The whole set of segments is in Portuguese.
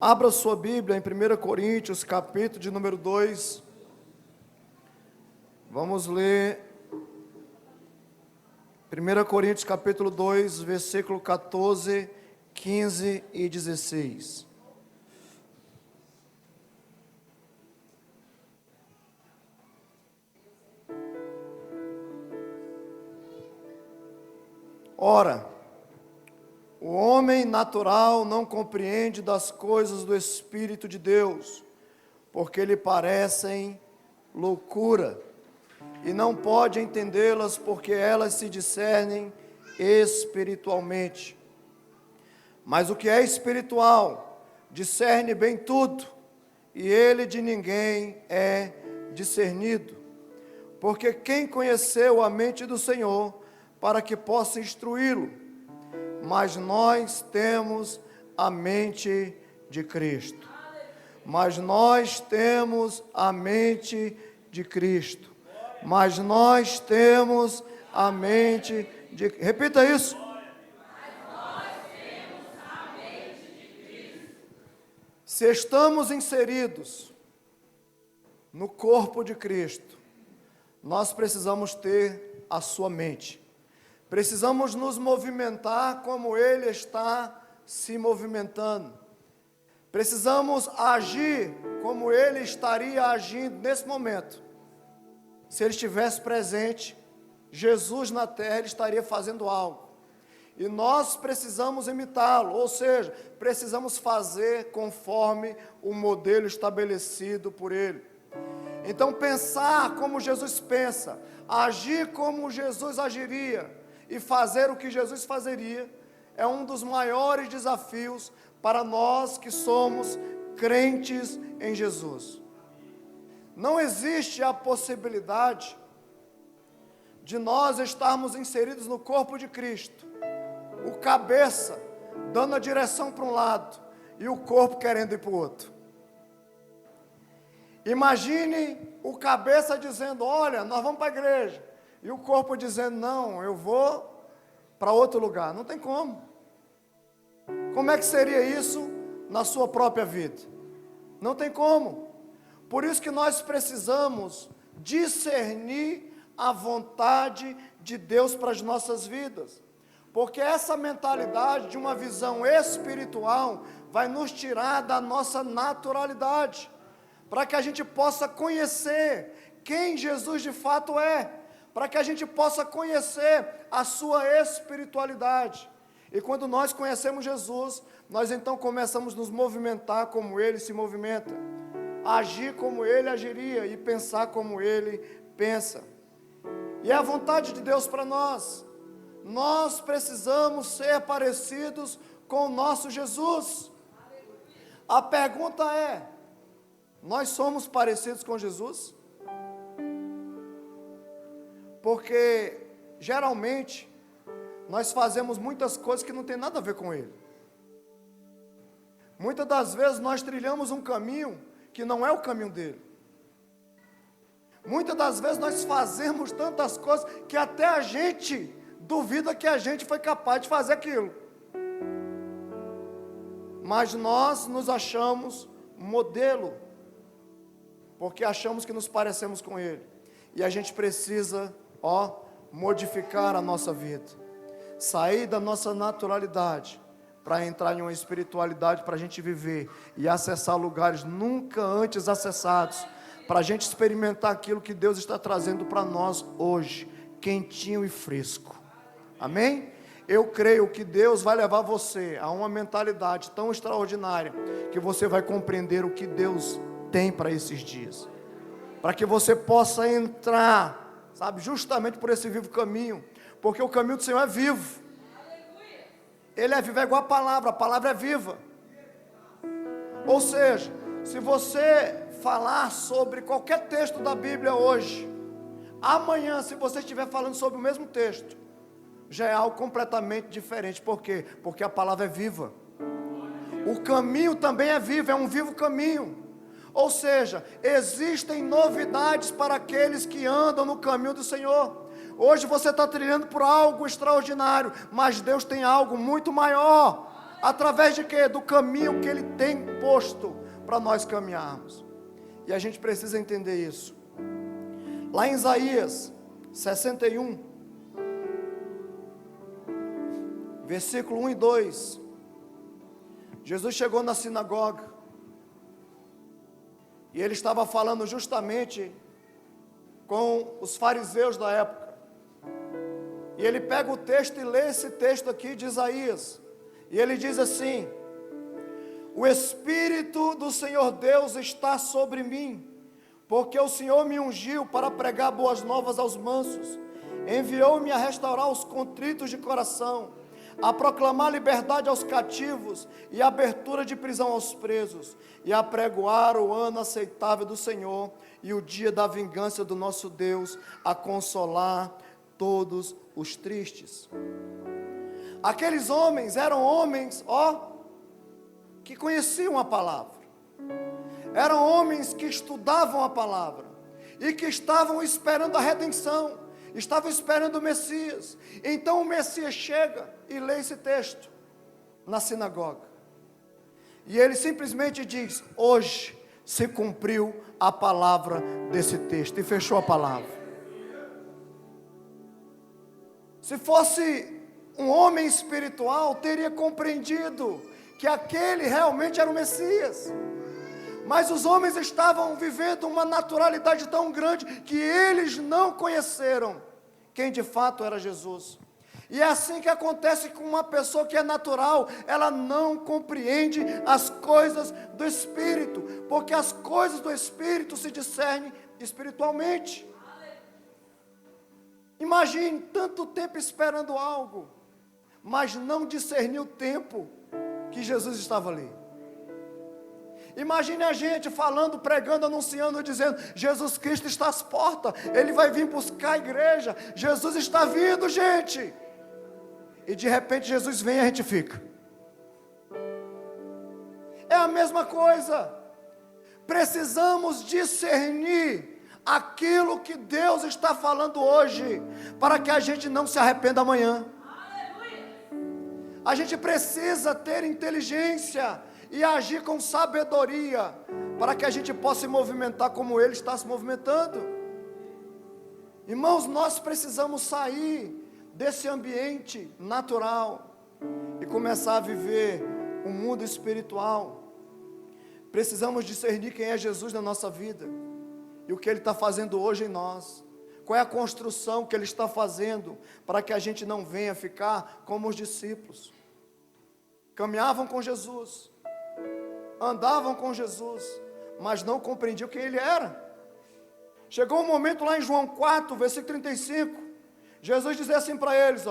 Abra sua Bíblia em 1 Coríntios, capítulo de número 2. Vamos ler 1 Coríntios, capítulo 2, versículo 14, 15 e 16. Ora, o homem natural não compreende das coisas do Espírito de Deus, porque lhe parecem loucura, e não pode entendê-las porque elas se discernem espiritualmente. Mas o que é espiritual discerne bem tudo, e ele de ninguém é discernido. Porque quem conheceu a mente do Senhor para que possa instruí-lo? Mas nós temos a mente de Cristo. Mas nós temos a mente de Cristo. Mas nós temos a mente de... Repita isso. Mas nós temos a mente de Cristo. Se estamos inseridos no corpo de Cristo, nós precisamos ter a sua mente. Precisamos nos movimentar como Ele está se movimentando. Precisamos agir como Ele estaria agindo nesse momento. Se Ele estivesse presente, Jesus na terra, Ele estaria fazendo algo. E nós precisamos imitá-lo, ou seja, precisamos fazer conforme o modelo estabelecido por Ele. Então, pensar como Jesus pensa, agir como Jesus agiria, e fazer o que Jesus fazeria, é um dos maiores desafios para nós que somos crentes em Jesus. Não existe a possibilidade de nós estarmos inseridos no corpo de Cristo, o cabeça dando a direção para um lado e o corpo querendo ir para o outro. Imagine o cabeça dizendo: olha, nós vamos para a igreja. E o corpo dizendo: não, eu vou para outro lugar. Não tem como. Como é que seria isso na sua própria vida? Não tem como. Por isso que nós precisamos discernir a vontade de Deus para as nossas vidas. Porque essa mentalidade de uma visão espiritual vai nos tirar da nossa naturalidade, para que a gente possa conhecer quem Jesus de fato é, para que a gente possa conhecer a sua espiritualidade. E quando nós conhecemos Jesus, nós então começamos a nos movimentar como Ele se movimenta, agir como Ele agiria e pensar como Ele pensa. E é a vontade de Deus para nós. Nós precisamos ser parecidos com o nosso Jesus. A pergunta é: nós somos parecidos com Jesus? Porque, geralmente, nós fazemos muitas coisas que não tem nada a ver com Ele. Muitas das vezes nós trilhamos um caminho que não é o caminho dele. Muitas das vezes nós fazemos tantas coisas que até a gente duvida que a gente foi capaz de fazer aquilo. Mas nós nos achamos modelo, porque achamos que nos parecemos com Ele. E a gente precisa modificar a nossa vida, sair da nossa naturalidade, para entrar em uma espiritualidade, para a gente viver e acessar lugares nunca antes acessados, para a gente experimentar aquilo que Deus está trazendo para nós hoje, quentinho e fresco. Amém? Eu creio que Deus vai levar você a uma mentalidade tão extraordinária, que você vai compreender o que Deus tem para esses dias, para que você possa entrar, sabe, justamente por esse vivo caminho, porque o caminho do Senhor é vivo. Ele é vivo, é igual a palavra é viva. Ou seja, se você falar sobre qualquer texto da Bíblia hoje, amanhã, se você estiver falando sobre o mesmo texto, já é algo completamente diferente. Por quê? Porque a palavra é viva. O caminho também é vivo, é um vivo caminho. Ou seja, existem novidades para aqueles que andam no caminho do Senhor. Hoje você está trilhando por algo extraordinário, mas Deus tem algo muito maior Através de quê? Do caminho que Ele tem posto para nós caminharmos. E a gente precisa entender isso. Lá em Isaías 61, versículo 1 e 2, Jesus chegou na sinagoga, e Ele estava falando justamente com os fariseus da época, e Ele pega o texto e lê esse texto aqui de Isaías, e Ele diz assim: o Espírito do Senhor Deus está sobre mim, porque o Senhor me ungiu para pregar boas novas aos mansos, enviou-me a restaurar os contritos de coração, a proclamar liberdade aos cativos e abertura de prisão aos presos, e a pregoar o ano aceitável do Senhor e o dia da vingança do nosso Deus, a consolar todos os tristes. Aqueles homens eram homens, que conheciam a palavra. Eram homens que estudavam a palavra e que estavam esperando a redenção, estavam esperando o Messias. Então o Messias chega e lê esse texto na sinagoga, e ele simplesmente diz: hoje se cumpriu a palavra desse texto, e fechou a palavra. Se fosse um homem espiritual, teria compreendido que aquele realmente era o Messias. Mas os homens estavam vivendo uma naturalidade tão grande que eles não conheceram quem de fato era Jesus. E é assim que acontece com uma pessoa que é natural, ela não compreende as coisas do Espírito, porque as coisas do Espírito se discernem espiritualmente. Imagine tanto tempo esperando algo, mas não discernir o tempo que Jesus estava ali. Imagine a gente falando, pregando, anunciando, dizendo: Jesus Cristo está às portas, Ele vai vir buscar a igreja, Jesus está vindo, gente. E de repente Jesus vem e a gente fica. É a mesma coisa. Precisamos discernir aquilo que Deus está falando hoje, para que a gente não se arrependa amanhã. A gente precisa ter inteligência e agir com sabedoria, para que a gente possa se movimentar como Ele está se movimentando. Irmãos, nós precisamos sair desse ambiente natural e começar a viver o mundo espiritual. Precisamos discernir quem é Jesus na nossa vida e o que Ele está fazendo hoje em nós. Qual é a construção que Ele está fazendo, para que a gente não venha ficar como os discípulos. Caminhavam com Jesus, andavam com Jesus, mas não compreendiam quem Ele era. Chegou um momento lá em João 4, versículo 35, Jesus dizia assim para eles: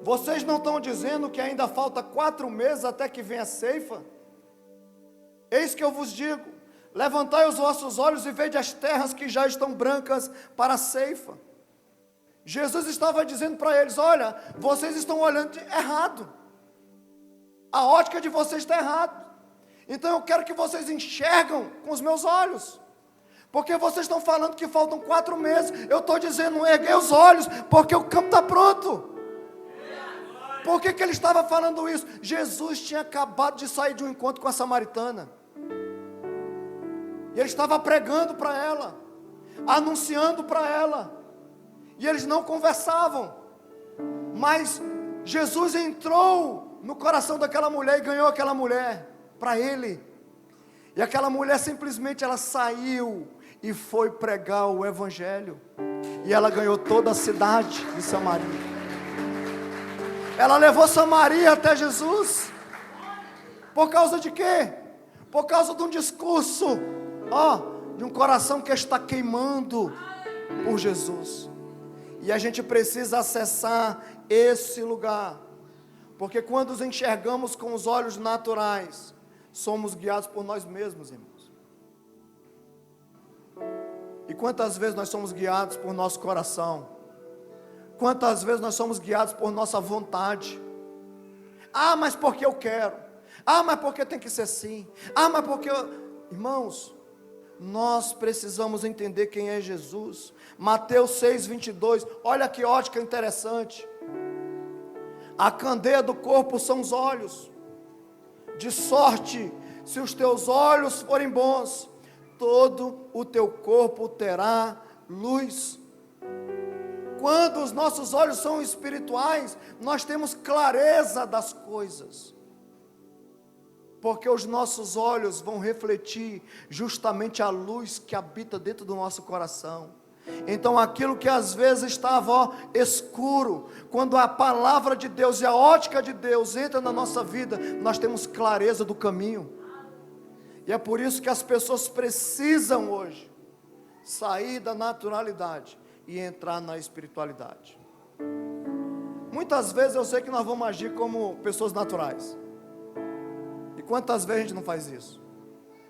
vocês não estão dizendo que ainda falta 4 meses até que venha a ceifa? Eis que eu vos digo: levantai os vossos olhos e vede as terras que já estão brancas para a ceifa. Jesus estava dizendo para eles: olha, vocês estão olhando errado, a ótica de vocês está errada. Então eu quero que vocês enxergam com os meus olhos, porque vocês estão falando que faltam 4 meses, eu estou dizendo: erguei os olhos, porque o campo está pronto. Por que ele estava falando isso? Jesus tinha acabado de sair de um encontro com a samaritana, e ele estava pregando para ela, anunciando para ela, e eles não conversavam, mas Jesus entrou no coração daquela mulher e ganhou aquela mulher para Ele. E aquela mulher simplesmente ela saiu e foi pregar o Evangelho, e ela ganhou toda a cidade de Samaria. Ela levou Samaria até Jesus. Por causa de quê? Por causa de um discurso, de um coração que está queimando por Jesus. E a gente precisa acessar esse lugar, porque quando os enxergamos com os olhos naturais, somos guiados por nós mesmos, irmãos. E quantas vezes nós somos guiados por nosso coração? Quantas vezes nós somos guiados por nossa vontade? Mas porque eu quero. Mas porque tem que ser assim. Mas porque Irmãos, nós precisamos entender quem é Jesus. Mateus 6, 22. Olha que ótica interessante. A candeia do corpo são os olhos. De sorte, se os teus olhos forem bons, todo o teu corpo terá luz. Quando os nossos olhos são espirituais, nós temos clareza das coisas. Porque os nossos olhos vão refletir justamente a luz que habita dentro do nosso coração. Então aquilo que às vezes estava escuro, quando a palavra de Deus e a ótica de Deus entra na nossa vida, nós temos clareza do caminho. E é por isso que as pessoas precisam hoje sair da naturalidade e entrar na espiritualidade. Muitas vezes eu sei que nós vamos agir como pessoas naturais. E quantas vezes a gente não faz isso?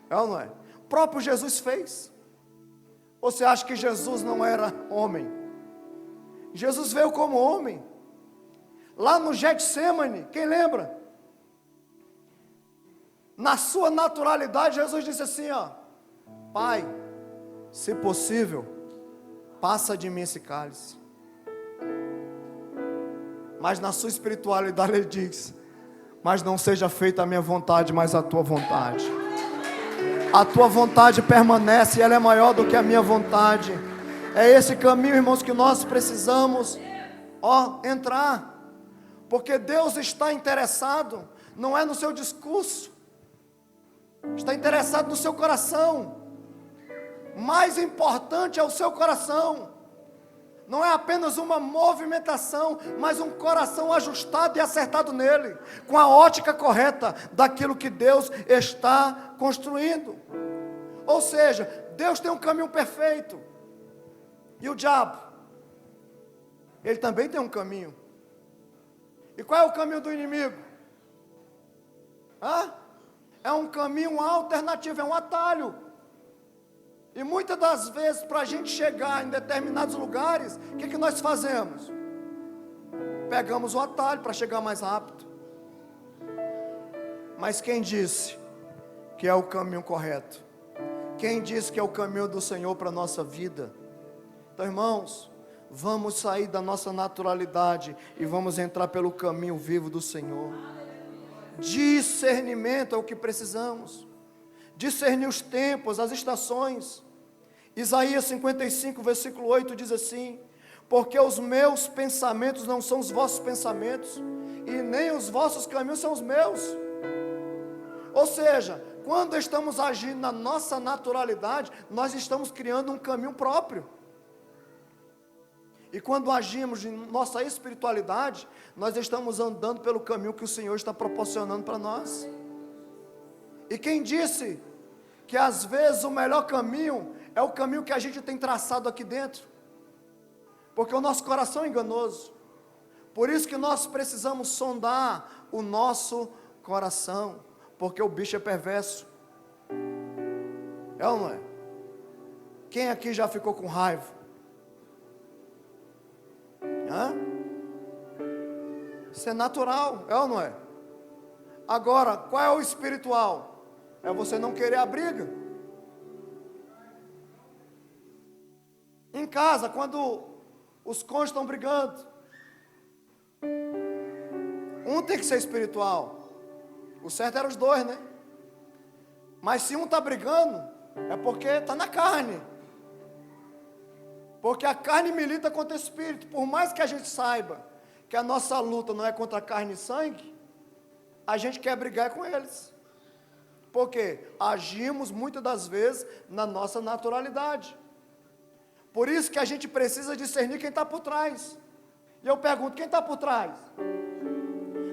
É ou não é? O próprio Jesus fez. Você acha que Jesus não era homem? Jesus veio como homem. Lá no Getsemane, quem lembra? Na sua naturalidade, Jesus disse assim, ó: Pai, se possível, passa de mim esse cálice. Mas na sua espiritualidade ele diz: mas não seja feita a minha vontade, mas a tua vontade. A tua vontade permanece e ela é maior do que a minha vontade. É esse caminho, irmãos, que nós precisamos entrar. Porque Deus está interessado, não é no seu discurso, está interessado no seu coração. Mais importante é o seu coração. Não é apenas uma movimentação, mas um coração ajustado e acertado nele, com a ótica correta daquilo que Deus está construindo. Ou seja, Deus tem um caminho perfeito. E o diabo? Ele também tem um caminho. E qual é o caminho do inimigo? É um caminho alternativo, é um atalho. E muitas das vezes, para a gente chegar em determinados lugares, o que nós fazemos? Pegamos o atalho para chegar mais rápido. Mas quem disse que é o caminho correto? Quem disse que é o caminho do Senhor para a nossa vida? Então, irmãos, vamos sair da nossa naturalidade e vamos entrar pelo caminho vivo do Senhor. Discernimento é o que precisamos. Discernir os tempos, as estações. Isaías 55, versículo 8 diz assim: porque os meus pensamentos não são os vossos pensamentos, e nem os vossos caminhos são os meus. Ou seja, quando estamos agindo na nossa naturalidade, nós estamos criando um caminho próprio. E quando agimos em nossa espiritualidade, nós estamos andando pelo caminho que o Senhor está proporcionando para nós. E quem disse que às vezes o melhor caminho é o caminho que a gente tem traçado aqui dentro? Porque o nosso coração é enganoso. Por isso que nós precisamos sondar o nosso coração, porque o bicho é perverso. É ou não é? Quem aqui já ficou com raiva? Isso é natural, é ou não é? Agora, qual é o espiritual? É você não querer a briga. Em casa, quando os cônjuges estão brigando, um tem que ser espiritual. O certo era os dois, né? Mas se um está brigando, é porque está na carne. Porque a carne milita contra o espírito. Por mais que a gente saiba que a nossa luta não é contra carne e sangue, a gente quer brigar com eles. Porque agimos muitas das vezes na nossa naturalidade. Por isso que a gente precisa discernir quem está por trás. E eu pergunto, quem está por trás?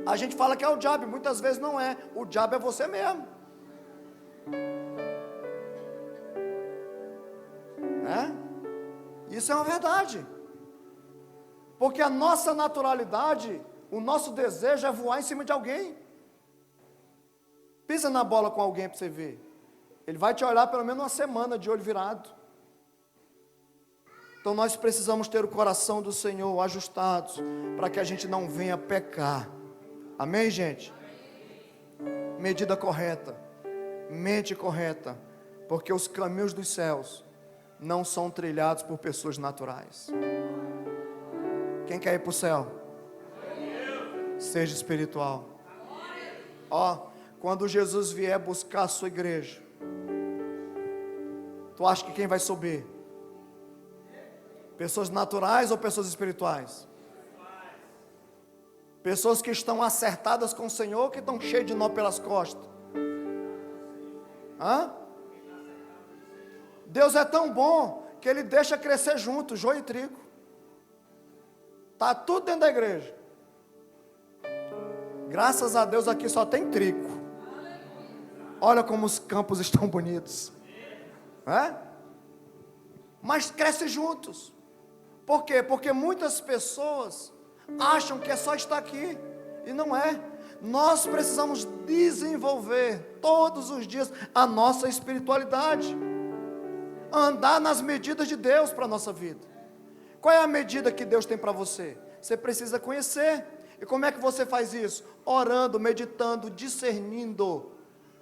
A gente fala que é o diabo, muitas vezes não é. O diabo é você mesmo. Isso é uma verdade. Porque a nossa naturalidade, o nosso desejo é voar em cima de alguém. Pisa na bola com alguém para você ver. Ele vai te olhar pelo menos uma semana de olho virado. Então nós precisamos ter o coração do Senhor ajustado, para que a gente não venha pecar. Amém, gente? Medida correta, mente correta, porque os caminhos dos céus não são trilhados por pessoas naturais. Quem quer ir para o céu? seja espiritual. Ó, quando Jesus vier buscar a sua igreja, tu acha que quem vai subir? Pessoas naturais ou pessoas espirituais? Pessoas que estão acertadas com o Senhor, que estão cheias de nó pelas costas. Hã? Deus é tão bom que Ele deixa crescer junto, joio e trigo. Está tudo dentro da igreja. Graças a Deus aqui só tem trigo. Olha como os campos estão bonitos. É? Mas cresce juntos. Por quê? Porque muitas pessoas acham que é só estar aqui. E não é. Nós precisamos desenvolver todos os dias a nossa espiritualidade. Andar nas medidas de Deus para a nossa vida. Qual é a medida que Deus tem para você? Você precisa conhecer. E como é que você faz isso? Orando, meditando, discernindo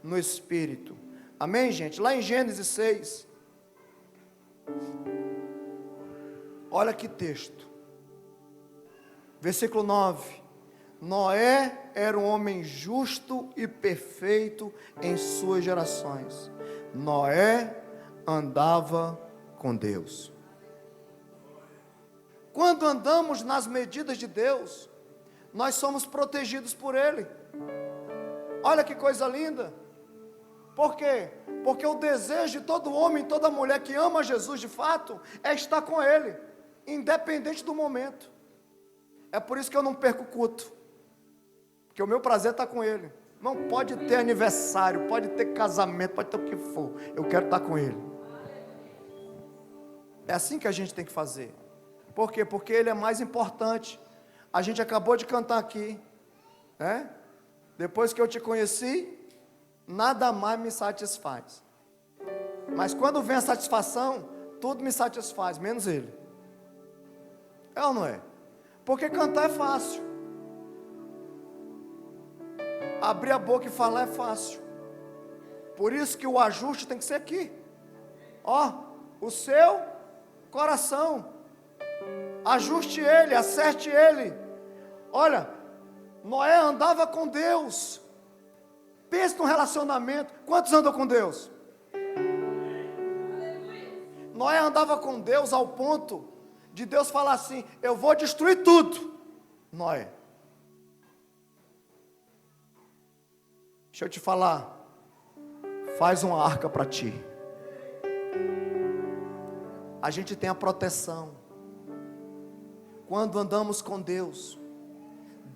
no Espírito. Amém, gente? Lá em Gênesis 6. Olha que texto. Versículo 9. Noé era um homem justo e perfeito em suas gerações. Noé andava com Deus. Quando andamos nas medidas de Deus, nós somos protegidos por Ele. Olha que coisa linda. Por quê? Porque o desejo de todo homem, toda mulher que ama Jesus de fato, é estar com Ele, independente do momento. É por isso que eu não perco o culto, porque o meu prazer é estar com Ele. Não pode ter aniversário, pode ter casamento, pode ter o que for, eu quero estar com Ele. É assim que a gente tem que fazer. Por quê? Porque Ele é mais importante. A gente acabou de cantar aqui, né? Depois que eu te conheci, nada mais me satisfaz. Mas quando vem a satisfação, tudo me satisfaz, menos Ele. É ou não é? Porque cantar é fácil. Abrir a boca e falar é fácil. Por isso que o ajuste tem que ser aqui. Ó, o seu coração. Ajuste ele, acerte ele. Olha, Noé andava com Deus. Pense no relacionamento. Quantos andam com Deus? Noé andava com Deus ao ponto de Deus falar assim: eu vou destruir tudo. Noé, deixa eu te falar, faz uma arca para ti. A gente tem a proteção. Quando andamos com Deus,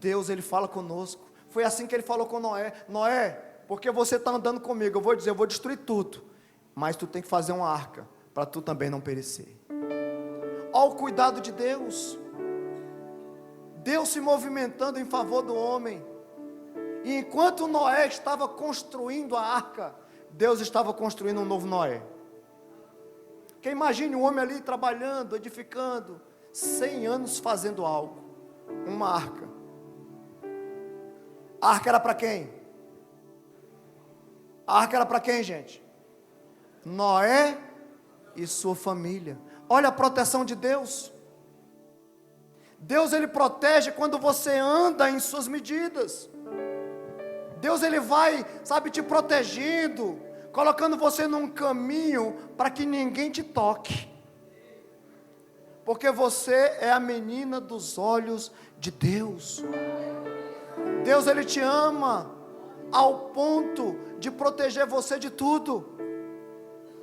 Deus Ele fala conosco. Foi assim que Ele falou com Noé. Noé, porque você está andando comigo, eu vou dizer, eu vou destruir tudo, mas tu tem que fazer uma arca, para tu também não perecer. Olha o cuidado de Deus. Deus se movimentando em favor do homem. E enquanto Noé estava construindo a arca, Deus estava construindo um novo Noé. Porque imagine um homem ali trabalhando, edificando, 100 anos fazendo algo, uma arca. A arca era para quem? A arca era para quem, gente? Noé e sua família. Olha a proteção de Deus. Deus Ele protege quando você anda em suas medidas. Deus Ele vai, sabe, te protegendo, colocando você num caminho para que ninguém te toque. Porque você é a menina dos olhos de Deus. Deus Ele te ama ao ponto de proteger você de tudo.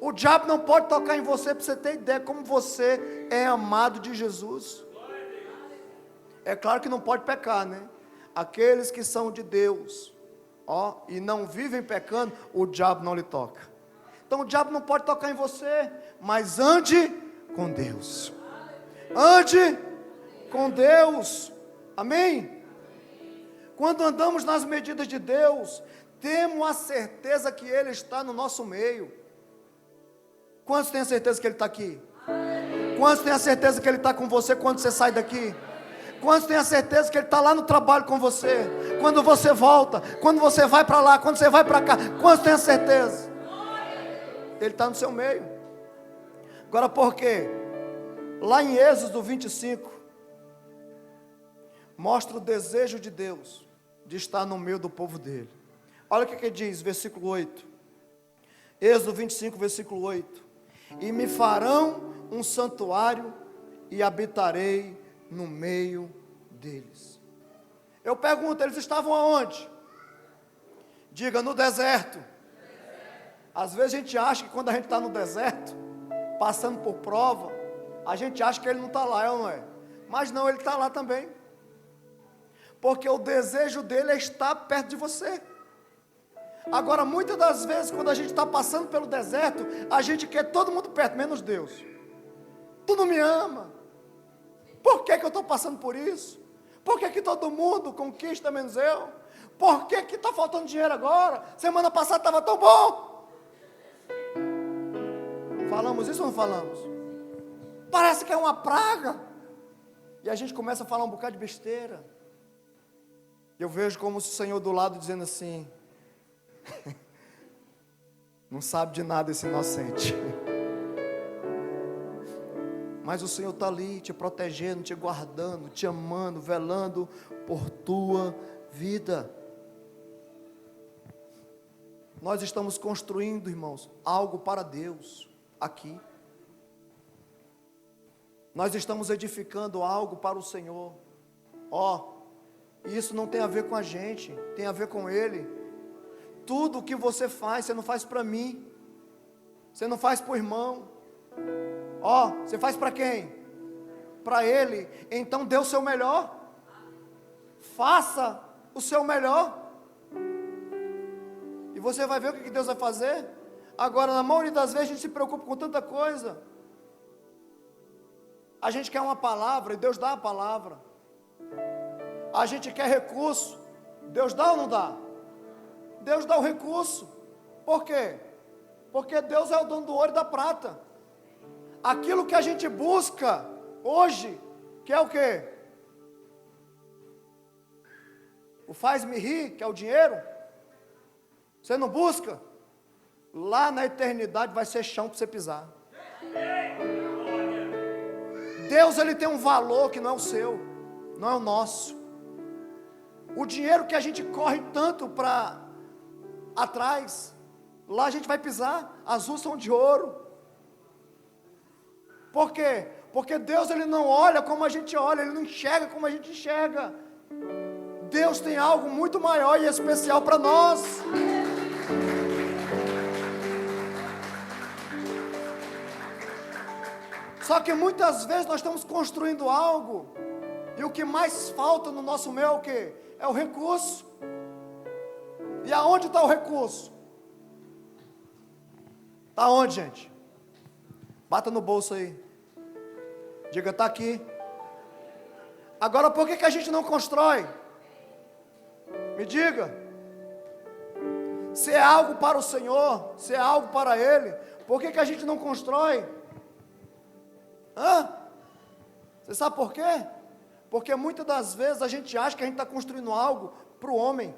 O diabo não pode tocar em você, para você ter ideia como você é amado de Jesus. É claro que não pode pecar, né? Aqueles que são de Deus, ó, e não vivem pecando, o diabo não lhe toca. Então o diabo não pode tocar em você, mas ande com Deus. Ande com Deus. Amém? Quando andamos nas medidas de Deus, temos a certeza que Ele está no nosso meio. Quantos têm a certeza que Ele está aqui? Quantos têm a certeza que Ele está com você quando você sai daqui? Quantos têm a certeza que Ele está lá no trabalho com você? Quando você volta, quando você vai para lá, quando você vai para cá? Quantos têm a certeza? Ele está no seu meio. Agora por quê? Lá em Êxodo 25, mostra o desejo de Deus de estar no meio do povo dele. Olha o que diz, versículo 8. Êxodo 25, versículo 8. E me farão um santuário e habitarei no meio deles. Eu pergunto, eles estavam aonde? Diga, no deserto. Às vezes a gente acha que quando a gente está no deserto, passando por prova, a gente acha que ele não está lá, não é? Mas não, ele está lá também. Porque o desejo dele é estar perto de você. Agora, muitas das vezes, quando a gente está passando pelo deserto, a gente quer todo mundo perto, menos Deus. Tu não me ama. Por que eu estou passando por isso? Por que todo mundo conquista menos eu? Por que está faltando dinheiro agora? Semana passada estava tão bom. Falamos isso ou não falamos? Parece que é uma praga. E a gente começa a falar um bocado de besteira. Eu vejo como se o Senhor do lado dizendo assim: não sabe de nada esse inocente. Mas o Senhor está ali te protegendo, te guardando, te amando, velando por tua vida. Nós estamos construindo, irmãos, algo para Deus aqui. Nós estamos edificando algo para o Senhor. E isso não tem a ver com a gente, tem a ver com Ele. Tudo o que você faz, você não faz para mim, você não faz para o irmão, você faz para quem? Para Ele. Então dê o seu melhor, faça o seu melhor, e você vai ver o que Deus vai fazer. Agora, na maioria das vezes a gente se preocupa com tanta coisa, a gente quer uma palavra, e Deus dá a palavra. A gente quer recurso, Deus dá ou não dá? Deus dá o recurso. Por quê? Porque Deus é o dono do ouro e da prata. Aquilo que a gente busca hoje, que é o quê? O faz-me rir, que é o dinheiro. Você não busca? Lá na eternidade vai ser chão para você pisar. Deus, ele tem um valor que não é o seu, não é o nosso. O dinheiro que a gente corre tanto para atrás, lá a gente vai pisar. As ruas são de ouro. Por quê? Porque Deus, ele não olha como a gente olha, ele não enxerga como a gente enxerga. Deus tem algo muito maior e especial para nós. Só que muitas vezes nós estamos construindo algo, e o que mais falta no nosso meio é o quê? É o recurso. E aonde está o recurso? Está onde, gente? Bata no bolso aí. Diga, está aqui. Agora, por que a gente não constrói? Me diga. Se é algo para o Senhor, se é algo para Ele, por que a gente não constrói? Você sabe por quê? Porque muitas das vezes a gente acha que a gente está construindo algo para o homem.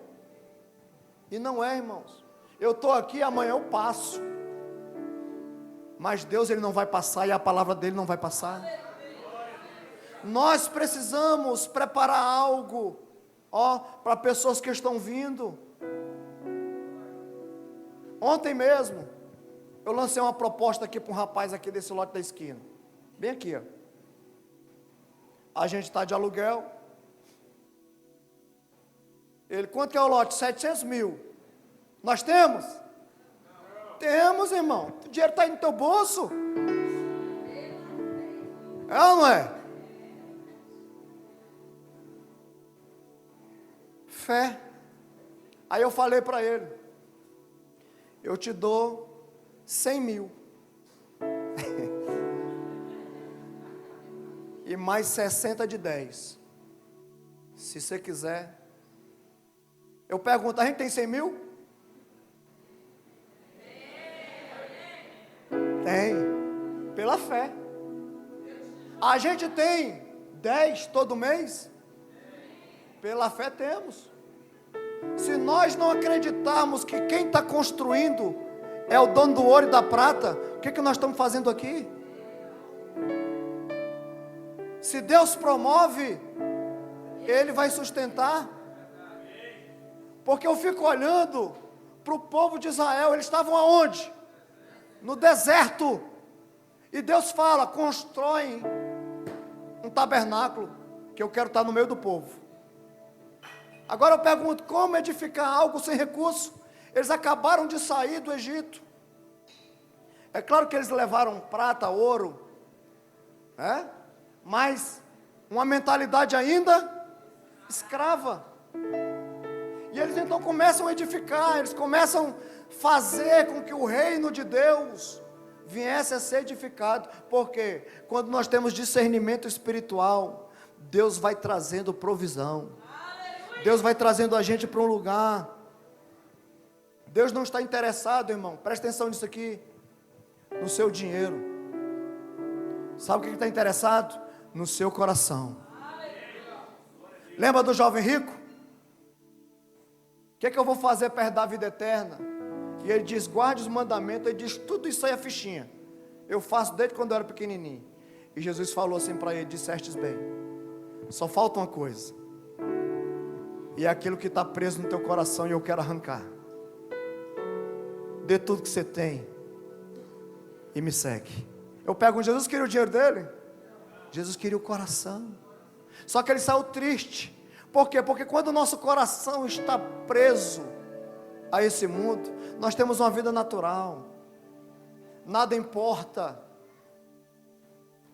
E não é, irmãos. Eu estou aqui, amanhã eu passo. Mas Deus, ele não vai passar, e a palavra dele não vai passar. Nós precisamos preparar algo, para pessoas que estão vindo. Ontem mesmo, eu lancei uma proposta aqui para um rapaz aqui desse lote da esquina. Bem aqui, A gente está de aluguel. Ele, quanto que é o lote? 700 mil. Nós temos? Temos, irmão. O dinheiro está aí no teu bolso. É ou não é? Fé. Aí eu falei para ele: eu te dou 100 mil. E mais 60 de 10. Se você quiser. Eu pergunto, a gente tem 100 mil? Tem. Pela fé. A gente tem 10 todo mês? Pela fé temos. Se nós não acreditarmos que quem está construindo é o dono do ouro e da prata, o que nós estamos fazendo aqui? Se Deus promove, Ele vai sustentar. Porque eu fico olhando para o povo de Israel, eles estavam aonde? No deserto. E Deus fala, constrói um tabernáculo, que eu quero estar no meio do povo. Agora eu pergunto, como edificar algo sem recurso? Eles acabaram de sair do Egito. É claro que eles levaram prata, ouro, né? Mas uma mentalidade ainda escrava. E eles então começam a edificar, eles começam a fazer com que o reino de Deus viesse a ser edificado. Por quê? Quando nós temos discernimento espiritual, Deus vai trazendo provisão. Deus vai trazendo a gente para um lugar. Deus não está interessado, irmão, presta atenção nisso aqui, no seu dinheiro. Sabe o que Ele está interessado? No seu coração. Lembra do jovem rico? O que eu vou fazer para herdar a vida eterna? E ele diz, guarde os mandamentos. Ele diz, tudo isso aí é fichinha. Eu faço desde quando eu era pequenininho. E Jesus falou assim para ele, dissestes bem. Só falta uma coisa. E é aquilo que está preso no teu coração e eu quero arrancar. Dê tudo que você tem e me segue. Eu pergunto, Jesus queria o dinheiro dele? Jesus queria o coração. Só que ele saiu triste. Por quê? Porque quando o nosso coração está preso a esse mundo, nós temos uma vida natural. Nada importa.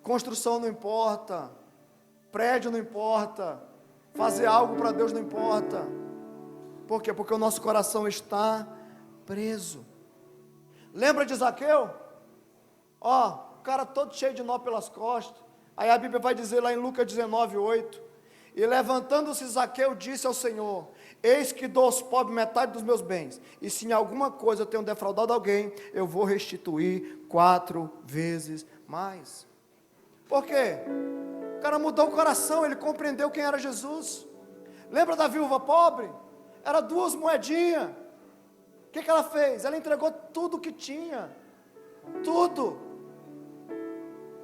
Construção não importa. Prédio não importa. Fazer algo para Deus não importa. Por quê? Porque o nosso coração está preso. Lembra de Zaqueu? Ó, o cara todo cheio de nó pelas costas. Aí a Bíblia vai dizer lá em Lucas 19:8. E levantando-se Zaqueu disse ao Senhor, eis que dou aos pobres metade dos meus bens, e se em alguma coisa eu tenho defraudado alguém, eu vou restituir 4 vezes mais. Por quê? O cara mudou o coração, ele compreendeu quem era Jesus. Lembra da viúva pobre? Era 2 moedinhas. O que ela fez? Ela entregou tudo o que tinha. Tudo.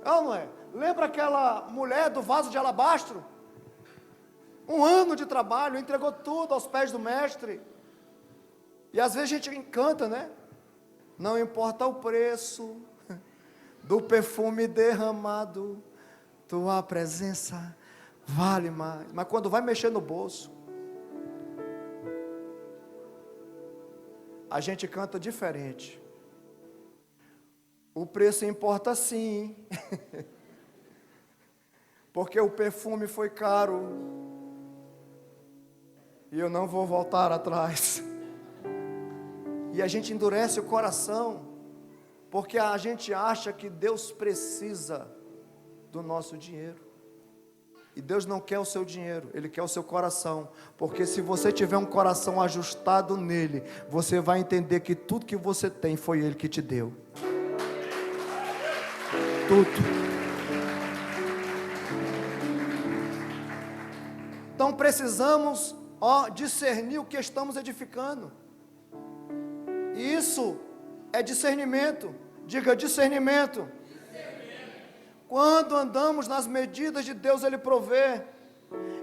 É ou não é? Lembra aquela mulher do vaso de alabastro? 1 ano de trabalho, entregou tudo aos pés do mestre. E às vezes a gente encanta, né? Não importa o preço do perfume derramado, tua presença vale mais. Mas quando vai mexer no bolso, a gente canta diferente. O preço importa sim, porque o perfume foi caro. E eu não vou voltar atrás. E a gente endurece o coração, porque a gente acha que Deus precisa do nosso dinheiro. E Deus não quer o seu dinheiro, Ele quer o seu coração. Porque se você tiver um coração ajustado nele, você vai entender que tudo que você tem foi Ele que te deu. Tudo. Então precisamos discernir o que estamos edificando. E isso é discernimento. Diga discernimento. Quando andamos nas medidas de Deus, Ele provê.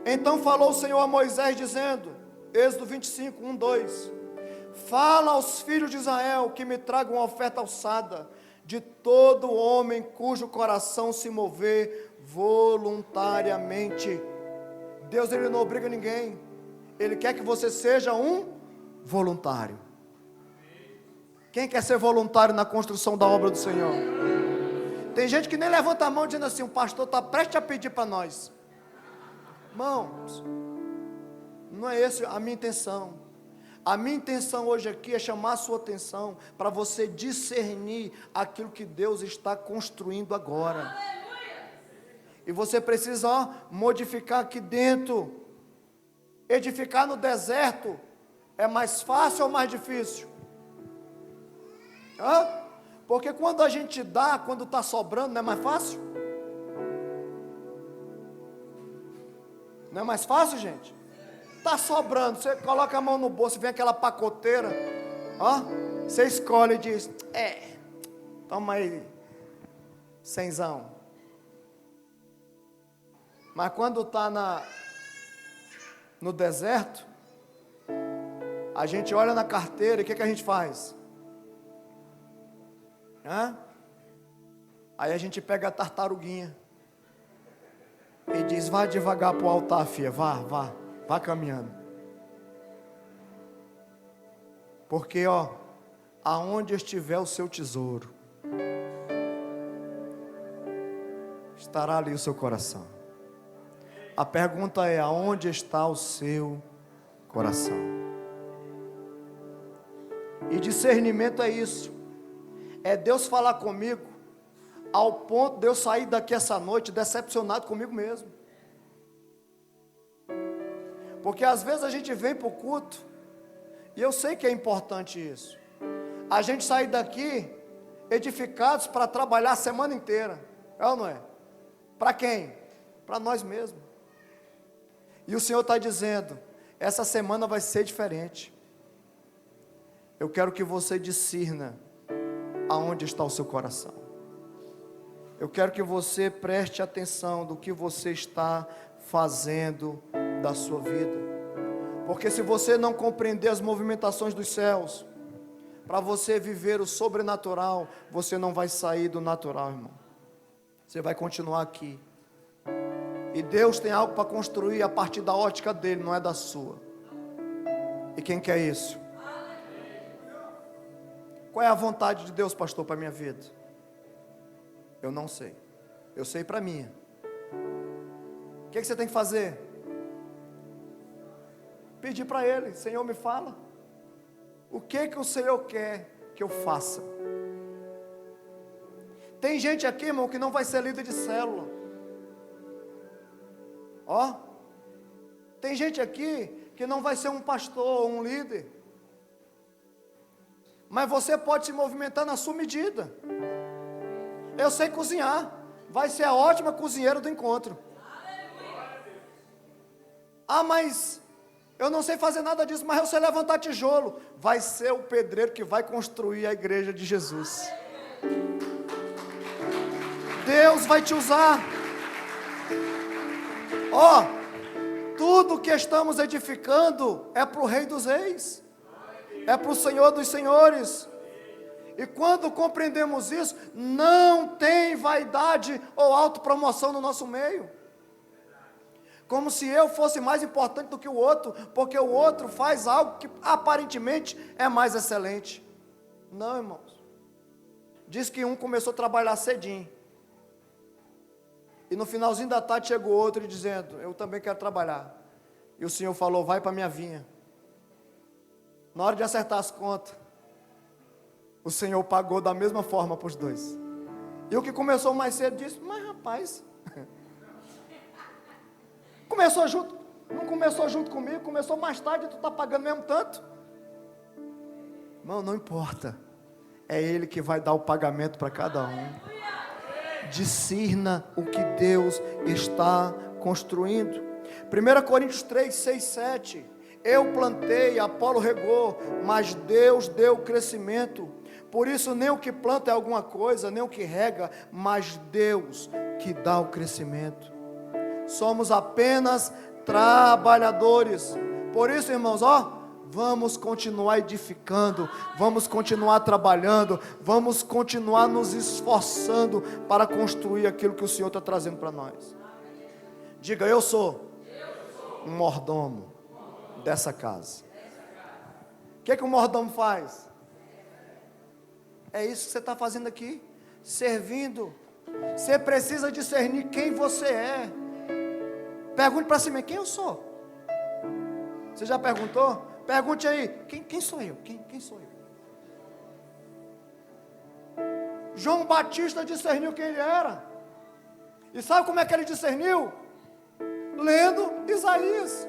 Então falou o Senhor a Moisés dizendo, Êxodo 25, 1, 2: fala aos filhos de Israel que me tragam uma oferta alçada de todo homem cujo coração se mover voluntariamente. Deus, Ele não obriga ninguém. Ele quer que você seja um voluntário. Quem quer ser voluntário na construção da obra do Senhor? Tem gente que nem levanta a mão dizendo assim, o pastor está prestes a pedir para nós. Irmãos, não é essa a minha intenção. A minha intenção hoje aqui é chamar a sua atenção para você discernir aquilo que Deus está construindo agora. E você precisa modificar aqui dentro. Edificar no deserto é mais fácil ou mais difícil? Porque quando a gente dá, quando está sobrando, não é mais fácil? Não é mais fácil, gente? Está sobrando, você coloca a mão no bolso, vem aquela pacoteira, você escolhe e diz, toma aí, 100zão. Mas quando está no deserto, a gente olha na carteira e o que a gente faz? Aí a gente pega a tartaruguinha e diz: vá devagar para o altar, filha, vá caminhando. Porque aonde estiver o seu tesouro, estará ali o seu coração. A pergunta é: aonde está o seu coração? E discernimento é isso. É Deus falar comigo ao ponto de eu sair daqui essa noite decepcionado comigo mesmo. Porque às vezes a gente vem para o culto, e eu sei que é importante isso, a gente sair daqui edificados para trabalhar a semana inteira, é ou não é? Para quem? Para nós mesmos. E o Senhor está dizendo: essa semana vai ser diferente. Eu quero que você discirna aonde está o seu coração. Eu quero que você preste atenção do que você está fazendo da sua vida. Porque se você não compreender as movimentações dos céus, para você viver o sobrenatural, você não vai sair do natural, irmão. Você vai continuar aqui. E Deus tem algo para construir a partir da ótica dele, não é da sua. E quem quer isso? Qual é a vontade de Deus, pastor, para a minha vida? Eu não sei. Eu sei para a minha. O que você tem que fazer? Pedir para Ele: Senhor, me fala. O que o Senhor quer que eu faça? Tem gente aqui, irmão, que não vai ser líder de célula. Tem gente aqui que não vai ser um pastor, um líder. Mas você pode se movimentar na sua medida. Eu sei cozinhar. Vai ser a ótima cozinheira do encontro. Mas eu não sei fazer nada disso, mas eu sei levantar tijolo. Vai ser o pedreiro que vai construir a igreja de Jesus. Deus vai te usar. Tudo que estamos edificando é para o Rei dos Reis. É para o Senhor dos Senhores. E quando compreendemos isso, não tem vaidade ou autopromoção no nosso meio. Como se eu fosse mais importante do que o outro, porque o outro faz algo que aparentemente é mais excelente. Não, irmãos. Diz que um começou a trabalhar cedinho. E no finalzinho da tarde chegou outro dizendo: eu também quero trabalhar. E o Senhor falou: vai para a minha vinha. Na hora de acertar as contas, o Senhor pagou da mesma forma para os dois. E o que começou mais cedo disse: mas rapaz, começou junto, não começou junto comigo, começou mais tarde e tu está pagando mesmo tanto. Irmão, não importa, é Ele que vai dar o pagamento para cada um. Discirna o que Deus está construindo. 1 Coríntios 3, 6, 7. Eu plantei, Apolo regou, mas Deus deu o crescimento. Por isso nem o que planta é alguma coisa, nem o que rega, mas Deus que dá o crescimento. Somos apenas trabalhadores. Por isso, irmãos, vamos continuar edificando, vamos continuar trabalhando, vamos continuar nos esforçando para construir aquilo que o Senhor está trazendo para nós. Diga: eu sou um mordomo dessa casa. O que o mordomo faz? É isso que você está fazendo aqui, servindo. Você precisa discernir quem você é. Pergunte para si mesmo: quem eu sou? Você já perguntou? Pergunte aí: quem sou eu? Quem sou eu? João Batista discerniu quem ele era. E sabe como é que ele discerniu? Lendo Isaías.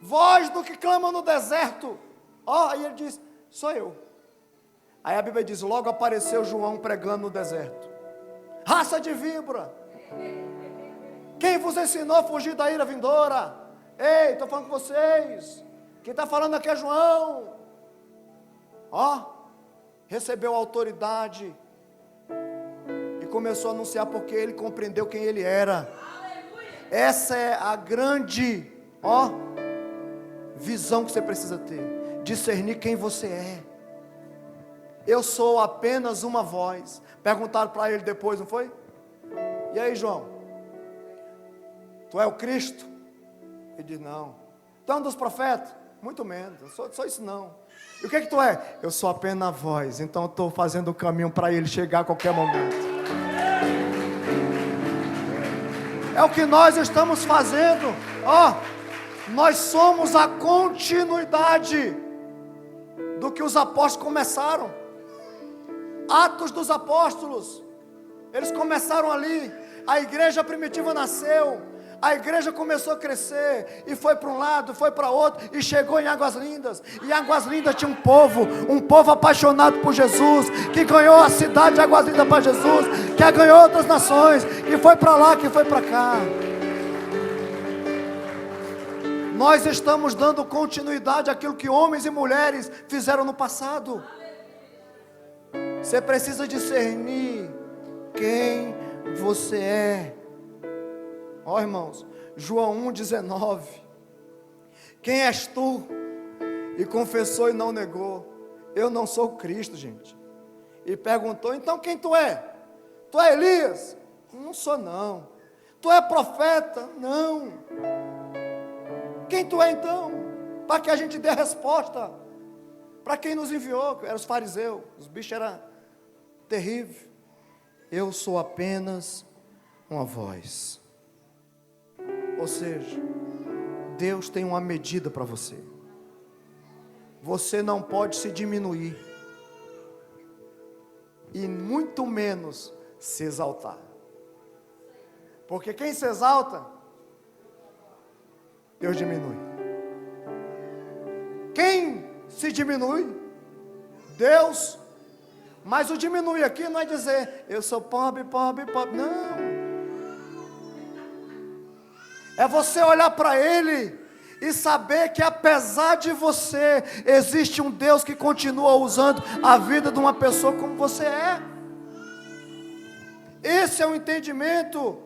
Voz do que clama no deserto. Aí ele diz: sou eu. Aí a Bíblia diz: logo apareceu João pregando no deserto. Raça de víbora, quem vos ensinou a fugir da ira vindoura? Ei, estou falando com vocês. Quem está falando aqui é João. Recebeu autoridade e começou a anunciar, porque ele compreendeu quem ele era. Essa é a grande, visão que você precisa ter. Discernir quem você é. Eu sou apenas uma voz. Perguntaram para ele depois, não foi? E aí, João? Tu é o Cristo? Ele disse, não. Tu é um dos profetas? Muito menos, eu sou isso não. E o que tu é? Eu sou apenas a voz. Então eu estou fazendo o caminho para ele chegar a qualquer momento. É o que nós estamos fazendo. Nós somos a continuidade do que os apóstolos começaram. Atos dos Apóstolos, eles começaram ali. A igreja primitiva nasceu, a igreja começou a crescer, e foi para um lado, foi para outro, e chegou em Águas Lindas. E Águas Lindas tinha um povo apaixonado por Jesus, que ganhou a cidade de Águas Lindas para Jesus, que ganhou outras nações, que foi para lá, que foi para cá. Nós estamos dando continuidade àquilo que homens e mulheres fizeram no passado. Você precisa discernir quem você é. Irmãos, João 1,19. Quem és tu? E confessou e não negou. Eu não sou Cristo, gente. E perguntou, então quem tu é? Tu é Elias? Não sou não. Tu é profeta? Não. Quem tu é então? Para que a gente dê a resposta. Para quem nos enviou? Eram os fariseus. Os bichos eram terrível. Eu sou apenas uma voz. Ou seja, Deus tem uma medida para você. Você não pode se diminuir e muito menos se exaltar. Porque quem se exalta, Deus diminui. Quem se diminui, Deus. Mas o diminuir aqui não é dizer, eu sou pobre, pobre, pobre. Não. É você olhar para Ele e saber que apesar de você, existe um Deus que continua usando a vida de uma pessoa como você é. Esse é o entendimento.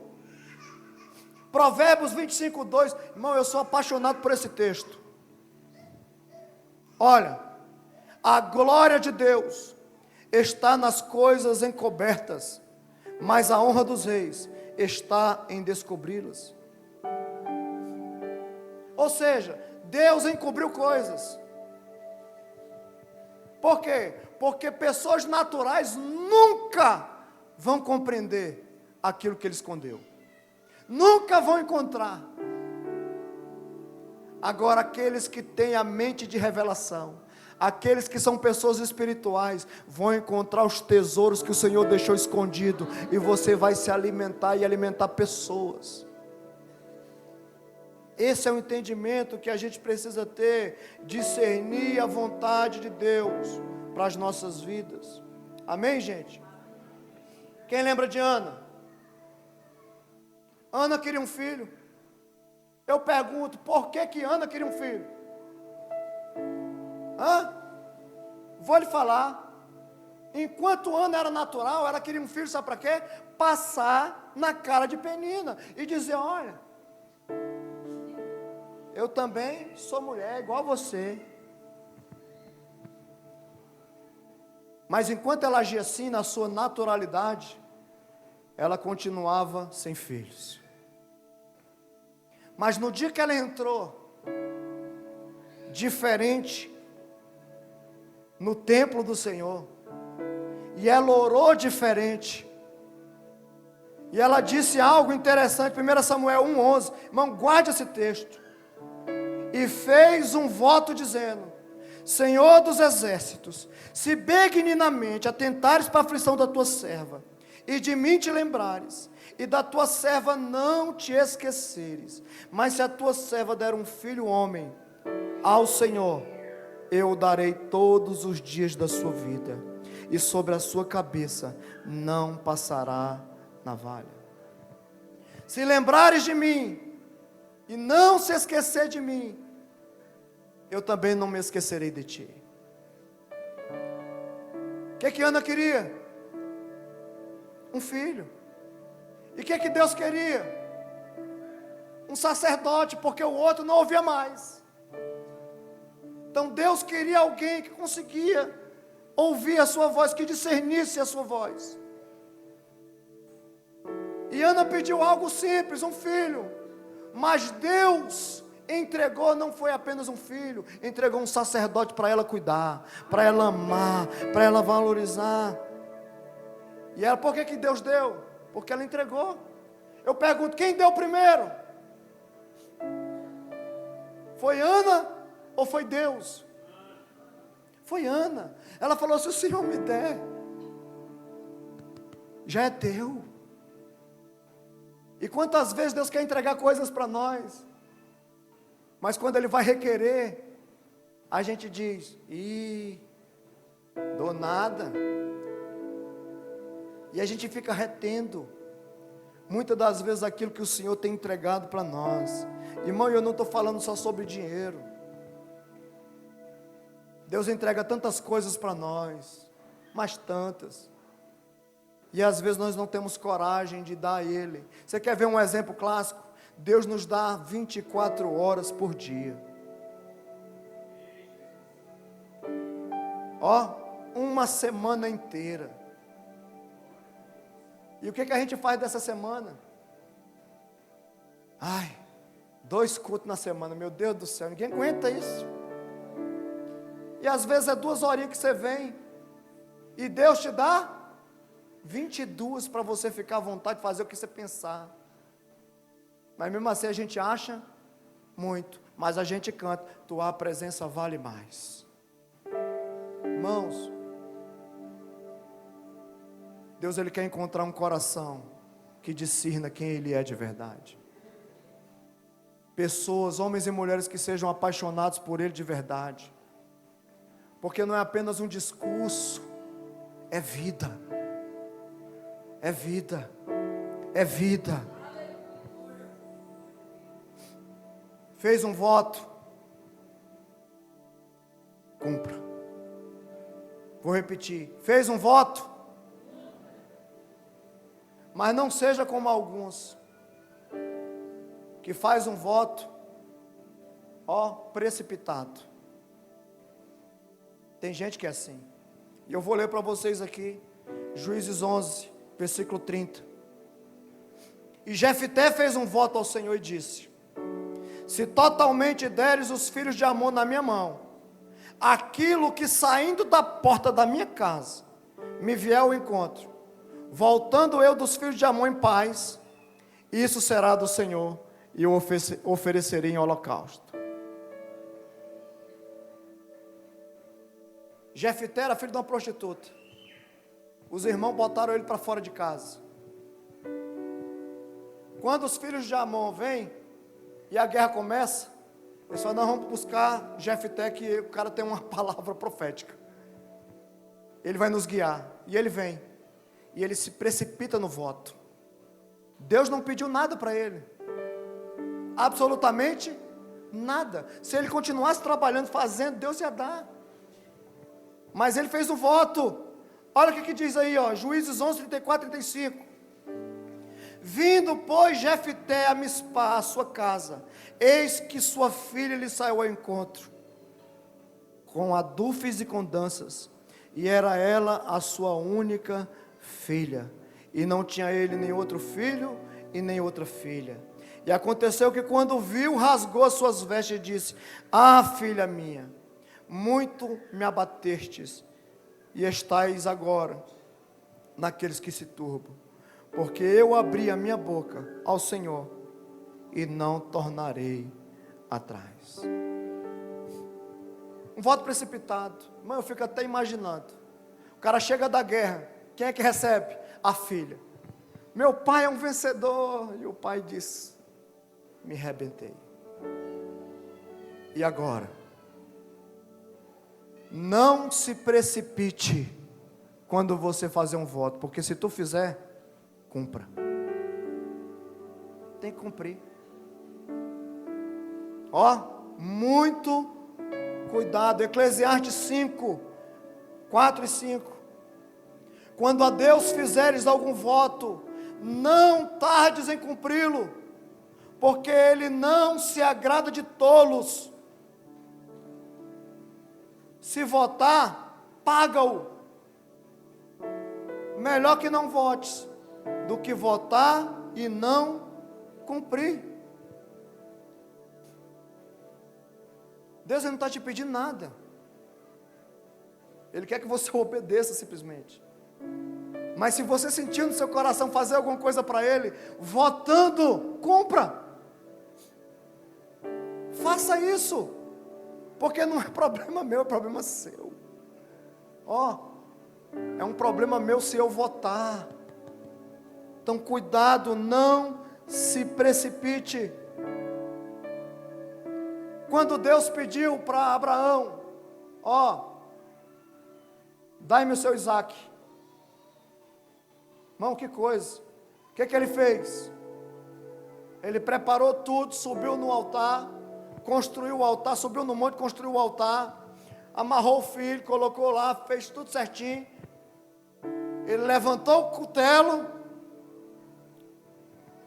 Provérbios 25:2. Irmão, eu sou apaixonado por esse texto. Olha, a glória de Deus está nas coisas encobertas, mas a honra dos reis está em descobri-las. Ou seja, Deus encobriu coisas. Por quê? Porque pessoas naturais nunca vão compreender aquilo que Ele escondeu. Nunca vão encontrar. Agora, aqueles que têm a mente de revelação, aqueles que são pessoas espirituais, vão encontrar os tesouros que o Senhor deixou escondido, e você vai se alimentar e alimentar pessoas. Esse é o entendimento que a gente precisa ter, discernir a vontade de Deus para as nossas vidas. Amém, gente? Quem lembra de Ana? Ana queria um filho. Eu pergunto, por que Ana queria um filho? Vou lhe falar. Enquanto Ana era natural, ela queria um filho, sabe para quê? Passar na cara de Penina e dizer, olha, eu também sou mulher igual a você. Mas enquanto ela agia assim, na sua naturalidade, ela continuava sem filhos. Mas no dia que ela entrou, diferente, no templo do Senhor, e ela orou diferente, e ela disse algo interessante, 1 Samuel 1:11, irmão, guarde esse texto, e fez um voto dizendo, Senhor dos exércitos, se benignamente atentares para a aflição da tua serva, e de mim te lembrares, e da tua serva não te esqueceres, mas se a tua serva der um filho homem ao Senhor, eu o darei todos os dias da sua vida, e sobre a sua cabeça não passará navalha. Se lembrares de mim, e não se esquecer de mim, eu também não me esquecerei de ti. O que Ana queria? Um filho. E o que Deus queria? um sacerdote, porque o outro não ouvia mais. Então Deus queria alguém que conseguia ouvir a sua voz, que discernisse a sua voz. E Ana pediu algo simples, um filho. Mas Deus entregou, não foi apenas um filho, entregou um sacerdote para ela cuidar, para ela amar, para ela valorizar. E ela, por que Deus deu? Porque ela entregou. Eu pergunto, quem deu primeiro? Foi Ana ou foi Deus? Foi Ana. Ela falou, se o Senhor me der, já é teu. E quantas vezes Deus quer entregar coisas para nós, mas quando Ele vai requerer, a gente diz, dou nada. E a gente fica retendo, muitas das vezes, aquilo que o Senhor tem entregado para nós. Irmão, eu não estou falando só sobre dinheiro. Deus entrega tantas coisas para nós, mas tantas. E às vezes nós não temos coragem de dar a Ele. Você quer ver um exemplo clássico? Deus nos dá 24 horas por dia. Uma semana inteira. E o que a gente faz dessa semana? 2 cultos na semana, meu Deus do céu, ninguém aguenta isso. E às vezes é 2 horinhas que você vem, e Deus te dá 22 para você ficar à vontade de fazer o que você pensar. Mas mesmo assim a gente acha muito, mas a gente canta, tua presença vale mais. Irmãos, Deus, Ele quer encontrar um coração que discirna quem Ele é de verdade. Pessoas, homens e mulheres que sejam apaixonados por Ele de verdade. Porque não é apenas um discurso, é vida. É vida. É vida. Fez um voto, cumpra. Vou repetir, fez um voto, mas não seja como alguns, que faz um voto, precipitado. Tem gente que é assim, e eu vou ler para vocês aqui, Juízes 11, versículo 30, e Jefté fez um voto ao Senhor e disse, se totalmente deres os filhos de Amon na minha mão, aquilo que saindo da porta da minha casa, me vier ao encontro, voltando eu dos filhos de Amon em paz, isso será do Senhor, e eu oferecerei em holocausto. Jefté era filho de uma prostituta, os irmãos botaram ele para fora de casa. Quando os filhos de Amon vêm, e a guerra começa, eles falam, nós vamos buscar Jefté, que o cara tem uma palavra profética, ele vai nos guiar, e ele vem, e ele se precipita no voto. Deus não pediu nada para ele, absolutamente nada. Se ele continuasse trabalhando, fazendo, Deus ia dar, mas ele fez um voto. Olha o que diz aí, Juízes 11, 34, 35, vindo, pois, Jefté a Mispá, a sua casa, eis que sua filha lhe saiu ao encontro, com adufes e com danças, e era ela a sua única filha, e não tinha ele nem outro filho, e nem outra filha. E aconteceu que quando viu, rasgou as suas vestes e disse, filha minha, muito me abatestes, e estais agora naqueles que se turbam, porque eu abri a minha boca ao Senhor, e não tornarei atrás. Um voto precipitado, mas eu fico até imaginando, o cara chega da guerra, quem é que recebe? A filha. Meu pai é um vencedor, e o pai diz, me rebentei. E agora? Não se precipite quando você fazer um voto, porque se tu fizer, cumpra. Tem que cumprir. Muito cuidado. Eclesiastes 5, 4 e 5. Quando a Deus fizeres algum voto, não tardes em cumpri-lo, porque Ele não se agrada de tolos. Se votar, paga-o. Melhor que não votes, do que votar e não cumprir. Deus não está te pedindo nada. Ele quer que você obedeça simplesmente. Mas se você sentir no seu coração fazer alguma coisa para Ele, votando, cumpra. Faça isso. Porque não é problema meu, é problema seu. É um problema meu se eu votar. Então cuidado, não se precipite. Quando Deus pediu para Abraão, dai-me o seu Isaque. Irmão, que coisa. O que ele fez? Ele preparou tudo, subiu no altar, construiu o altar, subiu no monte, construiu o altar, amarrou o filho, colocou lá, fez tudo certinho. Ele levantou o cutelo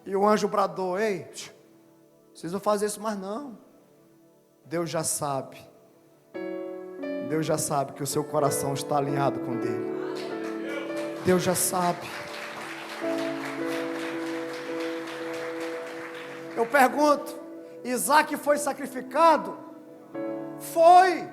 e o anjo bradou: ei, precisa fazer isso mais não. Deus já sabe. Deus já sabe que o seu coração está alinhado com dele. Deus já sabe. Eu pergunto, Isaque foi sacrificado? Foi.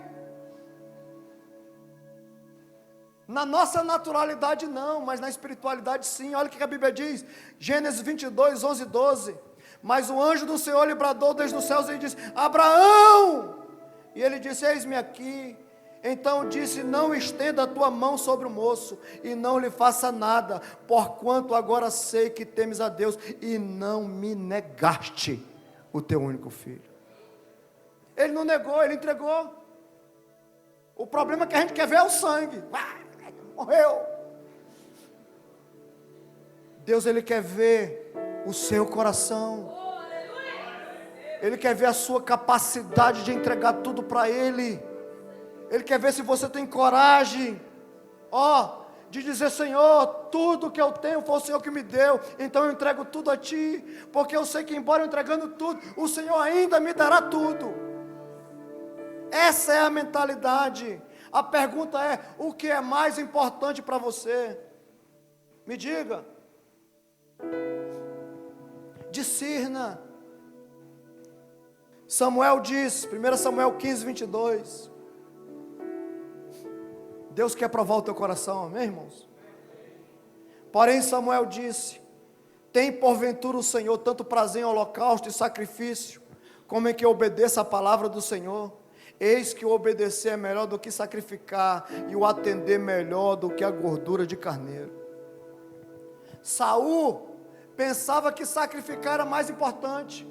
Na nossa naturalidade não, mas na espiritualidade sim. Olha o que a Bíblia diz, Gênesis 22, 11 e 12. Mas o anjo do Senhor lhe bradou desde os céus e disse: Abraão! E ele disse: eis-me aqui. Então disse: não estenda a tua mão sobre o moço, e não lhe faça nada, porquanto agora sei que temes a Deus, e não me negaste o teu único filho. Ele não negou, ele entregou. O problema que a gente quer ver é o sangue. Morreu. Deus, Ele quer ver o seu coração. Ele quer ver a sua capacidade de entregar tudo para Ele. Ele quer ver se você tem coragem, de dizer: Senhor, tudo que eu tenho foi o Senhor que me deu, então eu entrego tudo a Ti, porque eu sei que embora eu entregando tudo, o Senhor ainda me dará tudo. Essa é a mentalidade. A pergunta é: o que é mais importante para você? Me diga. Discirna. Samuel diz, 1 Samuel 15, 22. Deus quer provar o teu coração, amém, irmãos? Porém Samuel disse: tem porventura o Senhor tanto prazer em holocausto e sacrifício, como em que obedeça a palavra do Senhor? Eis que o obedecer é melhor do que sacrificar, e o atender melhor do que a gordura de carneiro. Saul pensava que sacrificar era mais importante,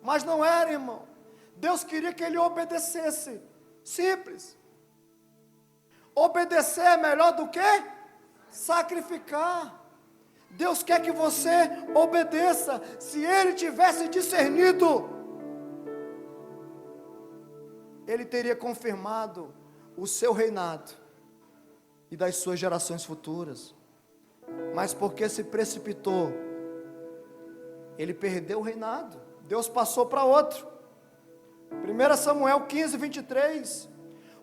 mas não era, irmão. Deus queria que ele obedecesse. Simples. Obedecer é melhor do que sacrificar. Deus quer que você obedeça. Se ele tivesse discernido, ele teria confirmado o seu reinado e das suas gerações futuras. Mas porque se precipitou, ele perdeu o reinado. Deus passou para outro. 1 Samuel 15, 23.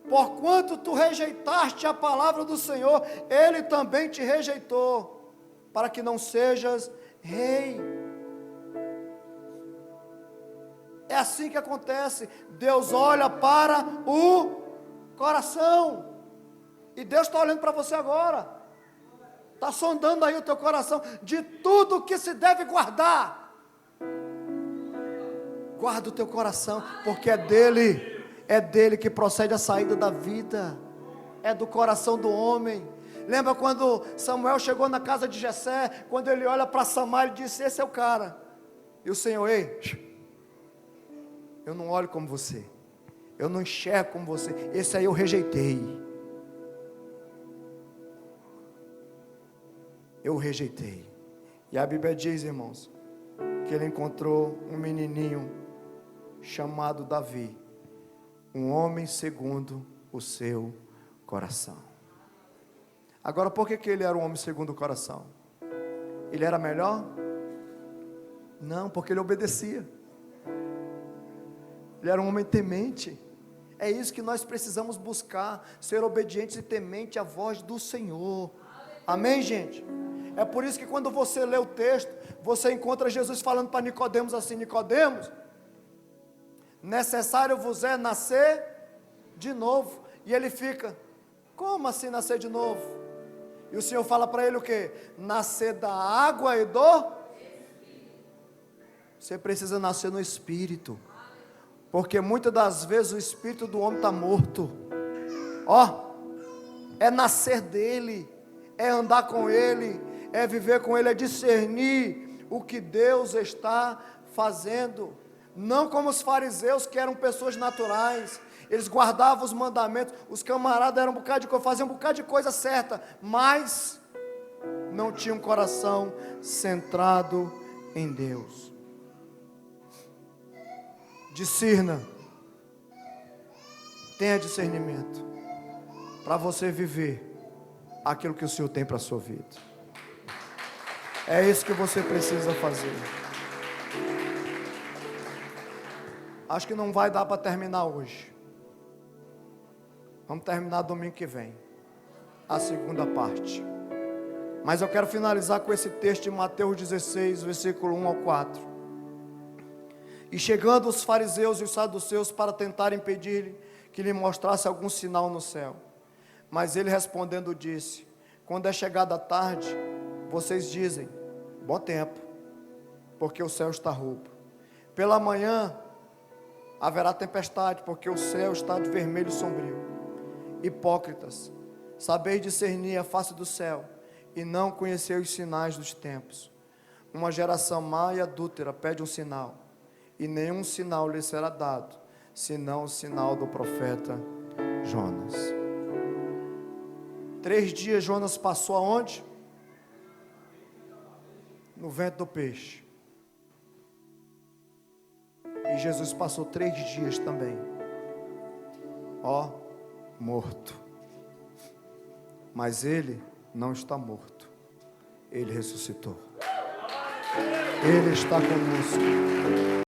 Porquanto tu rejeitaste a palavra do Senhor, Ele também te rejeitou, para que não sejas rei. É assim que acontece. Deus olha para o coração. E Deus está olhando para você agora. Está sondando aí o teu coração. De tudo que se deve guardar, guarda o teu coração, porque é dele que procede a saída da vida. É do coração do homem. Lembra quando Samuel chegou na casa de Jessé, quando ele olha para Samar, ele disse: esse é o cara. E o Senhor: ei, eu não olho como você, eu não enxergo como você, esse aí eu rejeitei. Eu rejeitei. E a Bíblia diz, irmãos, que ele encontrou um menininho chamado Davi, um homem segundo o seu coração. Agora, por que ele era um homem segundo o coração? Ele era melhor? Não, porque ele obedecia. Ele era um homem temente. É isso que nós precisamos buscar, ser obedientes e temente à voz do Senhor. Amém, gente? É por isso que quando você lê o texto, você encontra Jesus falando para Nicodemos assim: Nicodemos, necessário vos é nascer de novo. E ele fica: como assim nascer de novo? E o Senhor fala para ele o quê? Nascer da água e do... Você precisa nascer no Espírito. Porque muitas das vezes o espírito do homem está morto. É nascer dele, é andar com ele, é viver com ele, é discernir o que Deus está fazendo. Não como os fariseus, que eram pessoas naturais, eles guardavam os mandamentos, os camaradas eram faziam um bocado de coisa certa, mas não tinham um coração centrado em Deus. Discirna, tenha discernimento, para você viver aquilo que o Senhor tem para a sua vida. É isso que você precisa fazer. Acho que não vai dar para terminar hoje. Vamos terminar domingo que vem, a segunda parte. Mas eu quero finalizar com esse texto de Mateus 16, versículo 1 ao 4. E chegando os fariseus e os saduceus para tentar impedir-lhe que lhe mostrasse algum sinal no céu. Mas ele respondendo disse: quando é chegada a tarde, vocês dizem, bom tempo, porque o céu está roubo. Pela manhã haverá tempestade, porque o céu está de vermelho sombrio. Hipócritas, sabeis discernir a face do céu, e não conheceis os sinais dos tempos. Uma geração má e adúltera pede um sinal, e nenhum sinal lhe será dado, senão o sinal do profeta Jonas. 3 dias Jonas passou aonde? No ventre do peixe. E Jesus passou 3 dias também, morto. Mas ele não está morto, ele ressuscitou. Ele está conosco.